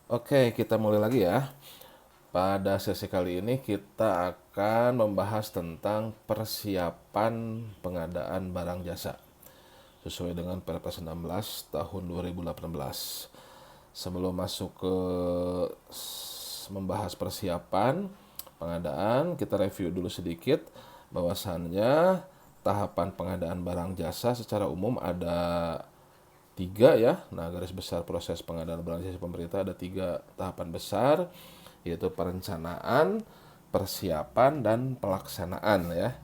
Oke, kita mulai lagi ya. Pada sesi kali ini kita akan membahas tentang persiapan pengadaan barang jasa sesuai dengan Perpres 16 tahun 2018. Sebelum masuk ke membahas persiapan pengadaan, kita review dulu sedikit bahwasannya tahapan pengadaan barang jasa secara umum ada tiga ya. Nah, garis besar proses pengadaan barang jasa pemerintah ada tiga tahapan besar, yaitu perencanaan, persiapan, dan pelaksanaan ya.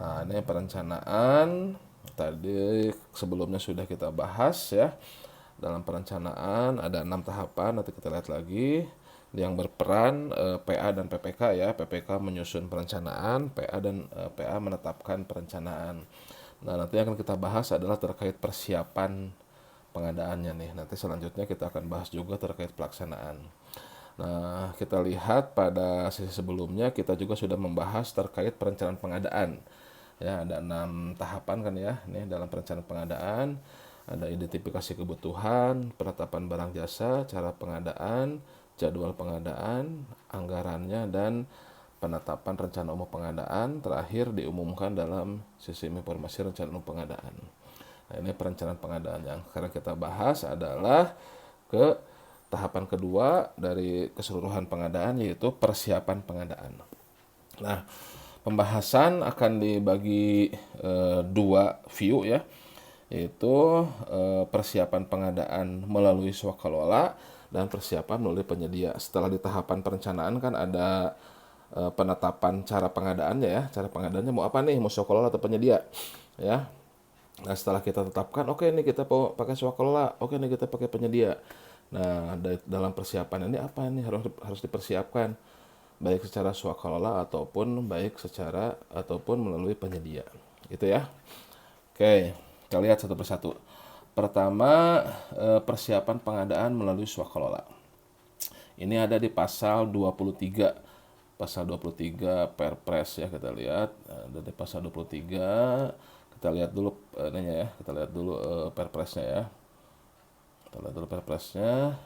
Nah, ini perencanaan tadi sebelumnya sudah kita bahas ya. Dalam perencanaan ada 6 tahapan, nanti kita lihat lagi yang berperan PA dan PPK ya. PPK menyusun perencanaan, PA menetapkan perencanaan. Nah, nanti yang akan kita bahas adalah terkait persiapan pengadaannya nih. Nanti selanjutnya kita akan bahas juga terkait pelaksanaan. Nah, kita lihat pada sesi sebelumnya kita juga sudah membahas terkait perencanaan pengadaan. Ya, ada 6 tahapan kan ya. Nih dalam perencanaan pengadaan ada identifikasi kebutuhan, penetapan barang jasa, cara pengadaan, jadwal pengadaan, anggarannya, dan penetapan rencana umum pengadaan. Terakhir diumumkan dalam sistem informasi rencana umum pengadaan. Nah, ini perencanaan pengadaan. Yang sekarang kita bahas adalah ke tahapan kedua dari keseluruhan pengadaan, yaitu persiapan pengadaan. Nah, pembahasan akan dibagi dua view ya, yaitu persiapan pengadaan melalui swakalola dan persiapan melalui penyedia. Setelah di tahapan perencanaan kan ada penetapan cara pengadaannya ya. Cara pengadaannya mau apa nih? Mau swakalola atau penyedia? Ya. Nah, setelah kita tetapkan, oke nih kita mau pakai swakalola, oke nih kita pakai penyedia. Nah, dalam persiapan ini apa nih harus dipersiapkan baik secara swakalola ataupun melalui penyedia. Gitu ya. Oke, kita lihat satu persatu. Pertama, persiapan pengadaan melalui swakalola. Ini ada di pasal 23. Pasal 23 Perpres ya, kita lihat. Ada di pasal 23. Kita lihat dulu ininya ya, kita lihat dulu Perpresnya ya. Kita lihat dulu Perpresnya.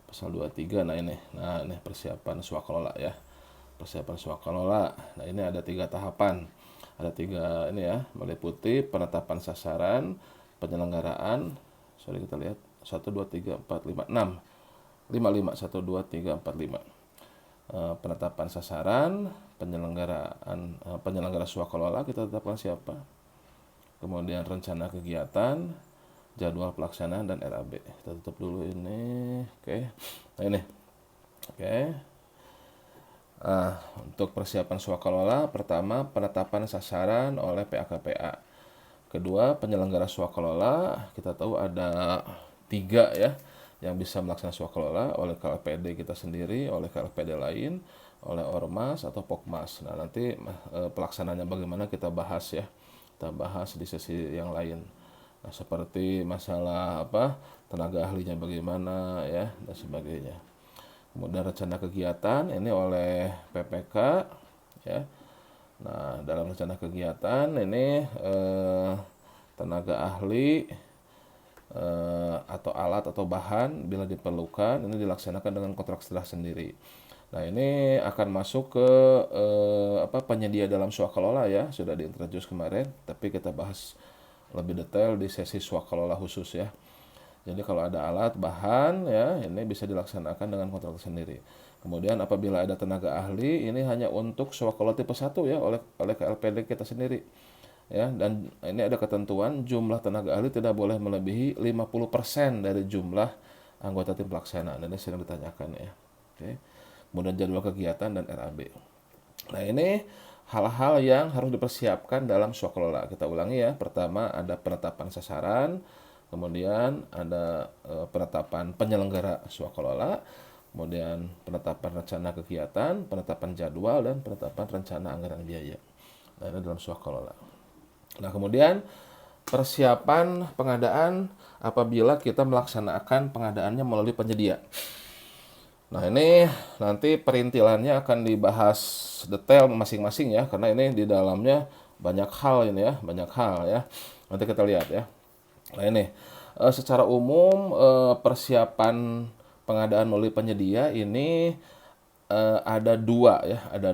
Pasal 23. Nah ini persiapan swakalola ya. Persiapan swakalola. Nah, ini ada 3 tahapan. Ada 3 ini ya, meliputi penetapan sasaran, penyelenggaraan. Sorry, kita lihat 1 2 3 4 5 6. 5 1 2 3 4 5. Penetapan sasaran, penyelenggara swakalola kita tetapkan siapa. Kemudian rencana kegiatan, jadwal pelaksanaan, dan RAB. Kita tutup dulu ini. Oke. Nah, ini. Oke. Untuk persiapan swakalola, pertama penetapan sasaran oleh PAKPA. Kedua, penyelenggara swakalola, kita tahu ada 3 ya yang bisa melaksanakan swakalola, oleh KLPD kita sendiri, oleh KLPD lain, oleh Ormas atau Pokmas. Nah, nanti pelaksananya bagaimana kita bahas ya. Kita bahas di sesi yang lain. Nah, seperti masalah tenaga ahlinya bagaimana ya dan sebagainya. Kemudian rencana kegiatan ini oleh PPK ya. Nah, dalam rencana kegiatan ini tenaga ahli atau alat atau bahan bila diperlukan ini dilaksanakan dengan kontrak setelah sendiri. Nah, ini akan masuk ke penyedia dalam swakalola ya, sudah diintroduce kemarin, tapi kita bahas lebih detail di sesi swakalola khusus ya. Jadi kalau ada alat, bahan ya, ini bisa dilaksanakan dengan kontrak sendiri. Kemudian apabila ada tenaga ahli, ini hanya untuk swakalola tipe 1 ya, oleh KLPD kita sendiri. Ya, dan ini ada ketentuan jumlah tenaga ahli tidak boleh melebihi 50% dari jumlah anggota tim pelaksana. Dan ini sering ditanyakan ya. Oke. Kemudian jadwal kegiatan dan RAB. Nah, ini hal-hal yang harus dipersiapkan dalam swakalola. Kita ulangi ya. Pertama ada penetapan sasaran, kemudian ada penetapan penyelenggara swakalola, kemudian penetapan rencana kegiatan, penetapan jadwal, dan penetapan rencana anggaran biaya. Nah, ini dalam swakalola. Nah, kemudian persiapan pengadaan apabila kita melaksanakan pengadaannya melalui penyedia. Nah, ini nanti perintilannya akan dibahas detail masing-masing ya, karena ini di dalamnya banyak hal ini ya, banyak hal ya. Nanti kita lihat ya. Nah, ini secara umum persiapan pengadaan melalui penyedia ini ada dua ya, ada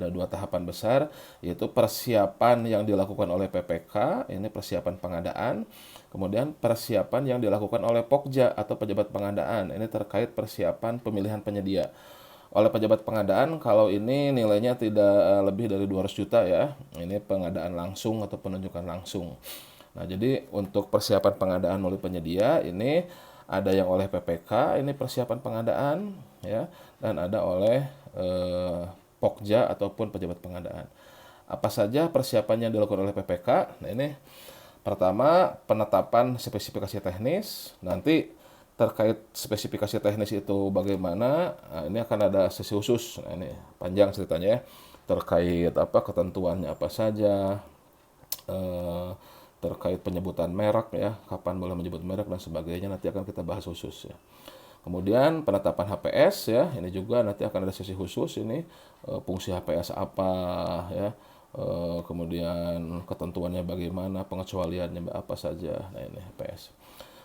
dua tahapan besar, yaitu persiapan yang dilakukan oleh PPK, ini persiapan pengadaan, kemudian persiapan yang dilakukan oleh Pokja atau pejabat pengadaan, ini terkait persiapan pemilihan penyedia. Oleh pejabat pengadaan, kalau ini nilainya tidak lebih dari 200 juta ya, ini pengadaan langsung atau penunjukan langsung. Nah, jadi untuk persiapan pengadaan melalui penyedia ini ada yang oleh PPK, ini persiapan pengadaan ya, dan ada oleh Pokja ataupun pejabat pengadaan. Apa saja persiapan yang dilakukan oleh PPK? Nah, ini pertama penetapan spesifikasi teknis, nanti terkait spesifikasi teknis itu bagaimana, nah, ini akan ada sesi khusus. Nah, ini panjang ceritanya ya, terkait apa ketentuannya apa saja, eh, terkait penyebutan merek ya, kapan boleh menyebut merek dan sebagainya, nanti akan kita bahas khusus ya. Kemudian penetapan HPS ya, ini juga nanti akan ada sesi khusus ini, fungsi HPS apa ya, kemudian ketentuannya bagaimana, pengecualiannya apa saja. Nah, ini HPS.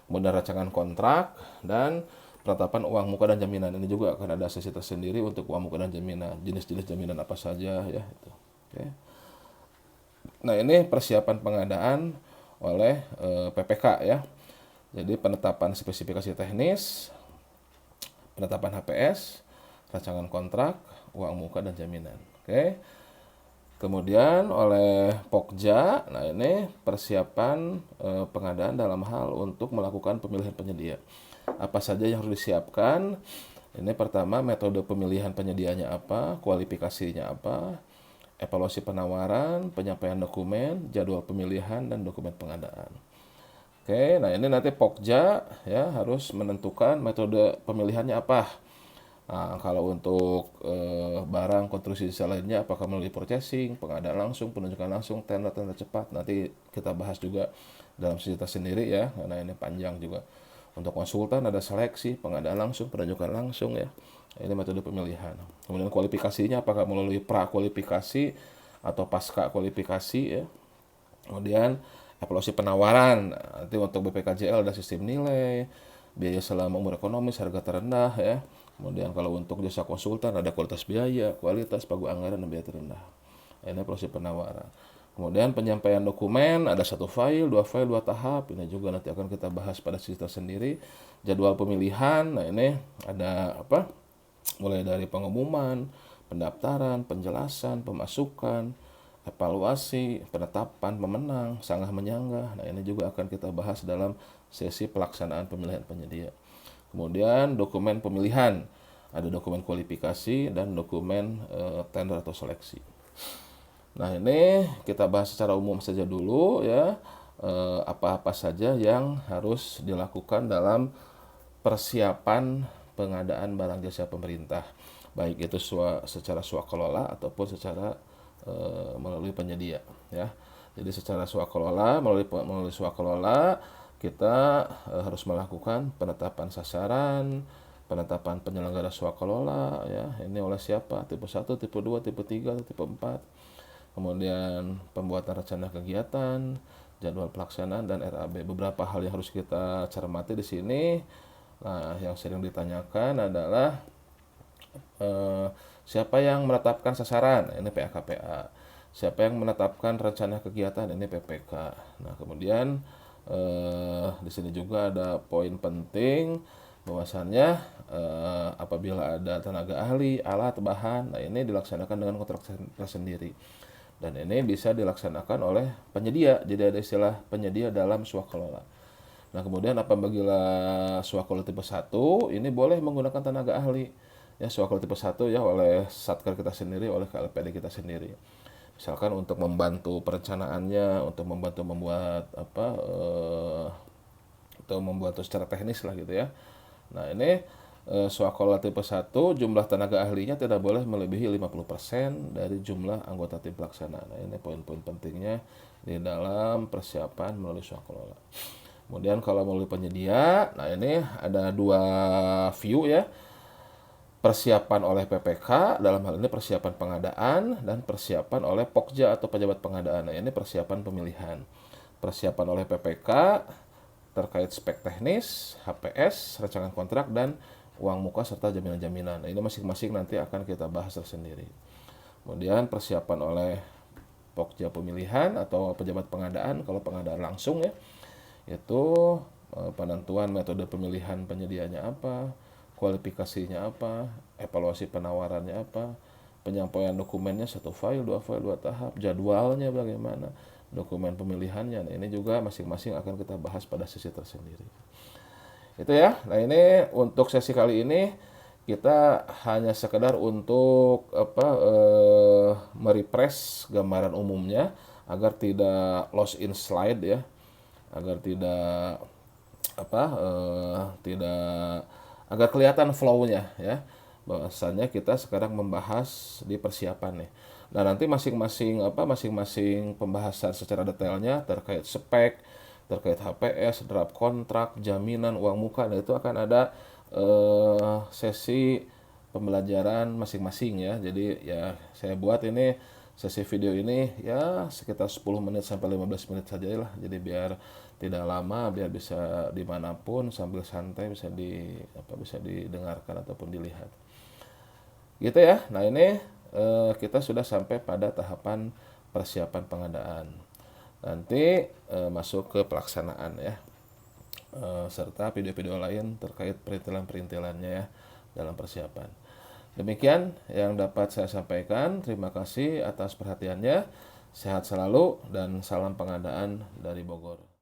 Kemudian rancangan kontrak dan penetapan uang muka dan jaminan. Ini juga akan ada sesi tersendiri untuk uang muka dan jaminan, jenis-jenis jaminan apa saja ya itu. Oke. Nah, ini persiapan pengadaan oleh PPK ya. Jadi penetapan spesifikasi teknis, penetapan HPS, rancangan kontrak, uang muka dan jaminan. Oke. Kemudian oleh Pokja, nah ini persiapan pengadaan dalam hal untuk melakukan pemilihan penyedia. Apa saja yang harus disiapkan? Ini pertama metode pemilihan penyedianya apa, kualifikasinya apa, evaluasi penawaran, penyampaian dokumen, jadwal pemilihan, dan dokumen pengadaan. Oke, nah ini nanti Pokja ya harus menentukan metode pemilihannya apa. Nah, kalau untuk barang konstruksi lainnya apakah melalui purchasing, pengadaan langsung, penunjukan langsung, tender cepat, nanti kita bahas juga dalam sesi tersendiri ya, karena ini panjang juga. Untuk konsultan ada seleksi, pengadaan langsung, penunjukan langsung ya. Ini metode pemilihan. Kemudian kualifikasinya apakah melalui pra-kualifikasi atau pasca kualifikasi ya. Kemudian evaluasi penawaran. Nanti untuk BPKJL ada sistem nilai, biaya selama umur ekonomis, harga terendah ya. Kemudian kalau untuk jasa konsultan ada kualitas biaya, kualitas, pagu anggaran, dan biaya terendah. Ini evaluasi penawaran. Kemudian penyampaian dokumen, ada 1 file, 2 file, 2 tahap. Ini juga nanti akan kita bahas pada sesi tersendiri. Jadwal pemilihan, nah ini ada apa? Mulai dari pengumuman, pendaftaran, penjelasan, pemasukan, evaluasi, penetapan pemenang, sanggah menyanggah. Nah, ini juga akan kita bahas dalam sesi pelaksanaan pemilihan penyedia. Kemudian dokumen pemilihan, ada dokumen kualifikasi dan dokumen tender atau seleksi. Nah, ini kita bahas secara umum saja dulu ya, apa-apa saja yang harus dilakukan dalam persiapan pengadaan barang jasa pemerintah, baik itu secara swakelola ataupun secara melalui penyedia ya. Jadi secara swakelola, melalui swakelola kita harus melakukan penetapan sasaran, penetapan penyelenggara swakelola ya. Ini oleh siapa? Tipe 1, tipe 2, tipe 3, tipe 4. Kemudian pembuatan rencana kegiatan, jadwal pelaksanaan, dan RAB. Beberapa hal yang harus kita cermati di sini. Nah, yang sering ditanyakan adalah siapa yang menetapkan sasaran? Ini PAKPA. Siapa yang menetapkan rencana kegiatan? Ini PPK. Nah, kemudian di sini juga ada poin penting bahwasannya apabila ada tenaga ahli, alat, bahan, nah ini dilaksanakan dengan kontrak tersendiri. Dan ini bisa dilaksanakan oleh penyedia. Jadi ada istilah penyedia dalam swakelola. Nah, kemudian apabila swakelola tipe 1, ini boleh menggunakan tenaga ahli. Ya, swakelola tipe 1 ya oleh Satker kita sendiri, oleh KLPD kita sendiri. Misalkan untuk membantu perencanaannya, untuk membantu membuat atau membuat secara teknis lah gitu ya. Nah, ini swakelola tipe 1 jumlah tenaga ahlinya tidak boleh melebihi 50% dari jumlah anggota tim pelaksana. Nah, ini poin-poin pentingnya di dalam persiapan melalui swakelola. Kemudian kalau melalui penyedia, nah ini ada 2 view ya. Persiapan oleh PPK, dalam hal ini persiapan pengadaan, dan persiapan oleh Pokja atau pejabat pengadaan. Nah, ini persiapan pemilihan. Persiapan oleh PPK, terkait spek teknis, HPS, rancangan kontrak, dan uang muka serta jaminan-jaminan. Nah, ini masing-masing nanti akan kita bahas tersendiri. Kemudian persiapan oleh Pokja pemilihan atau pejabat pengadaan, kalau pengadaan langsung ya, itu penentuan metode pemilihan penyediaannya apa, kualifikasinya apa, evaluasi penawarannya apa, penyampaian dokumennya 1 file, 2 file, 2 tahap, jadwalnya bagaimana, dokumen pemilihannya. Nah, ini juga masing-masing akan kita bahas pada sesi tersendiri. Itu ya. Nah, ini untuk sesi kali ini kita hanya sekedar untuk merefresh gambaran umumnya agar tidak lost in slide ya, agar tidak tidak agar kelihatan flow-nya ya. Bahwasannya kita sekarang membahas di persiapan nih. Nah, nanti masing-masing pembahasan secara detailnya terkait spek, terkait HPS, draft kontrak, jaminan, uang muka, dan itu akan ada sesi pembelajaran masing-masing ya. Jadi ya saya buat ini sesi video ini ya sekitar 10 menit sampai 15 menit saja lah. Jadi biar tidak lama, biar bisa dimanapun sambil santai bisa didengarkan ataupun dilihat. Gitu ya. Nah, ini kita sudah sampai pada tahapan persiapan pengadaan. Nanti masuk ke pelaksanaan ya. Serta video-video lain terkait perintilan-perintilannya ya dalam persiapan. Demikian yang dapat saya sampaikan. Terima kasih atas perhatiannya. Sehat selalu dan salam pengadaan dari Bogor.